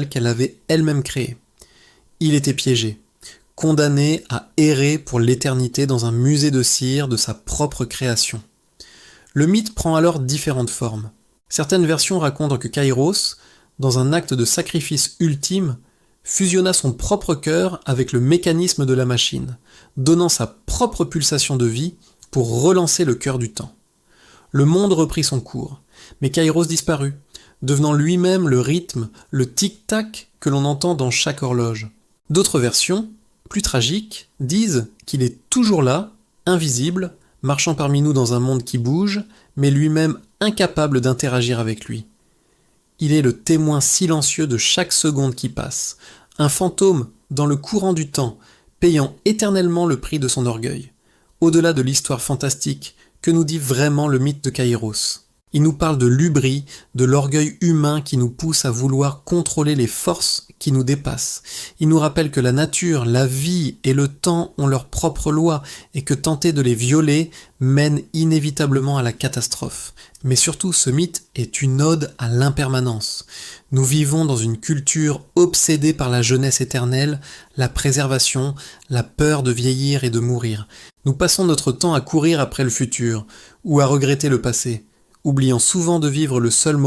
qu'elle avait elle-même créé. Il était piégé, condamné à errer pour l'éternité dans un musée de cire de sa propre création. Le mythe prend alors différentes formes. Certaines versions racontent que Kairos, dans un acte de sacrifice ultime, fusionna son propre cœur avec le mécanisme de la machine, donnant sa propre pulsation de vie pour relancer le cœur du temps. Le monde reprit son cours, mais Kairos disparut, devenant lui-même le rythme, le tic-tac que l'on entend dans chaque horloge. D'autres versions, plus tragiques, disent qu'il est toujours là, invisible, marchant parmi nous dans un monde qui bouge, mais lui-même incapable d'interagir avec lui. Il est le témoin silencieux de chaque seconde qui passe, un fantôme dans le courant du temps, payant éternellement le prix de son orgueil. Au-delà de l'histoire fantastique, que nous dit vraiment le mythe de Kairos ? Il nous parle de l'hubris, de l'orgueil humain qui nous pousse à vouloir contrôler les forces qui nous dépassent. Il nous rappelle que la nature, la vie et le temps ont leurs propres lois et que tenter de les violer mène inévitablement à la catastrophe. Mais surtout, ce mythe est une ode à l'impermanence. Nous vivons dans une culture obsédée par la jeunesse éternelle, la préservation, la peur de vieillir et de mourir. Nous passons notre temps à courir après le futur ou à regretter le passé, oubliant souvent de vivre le seul moment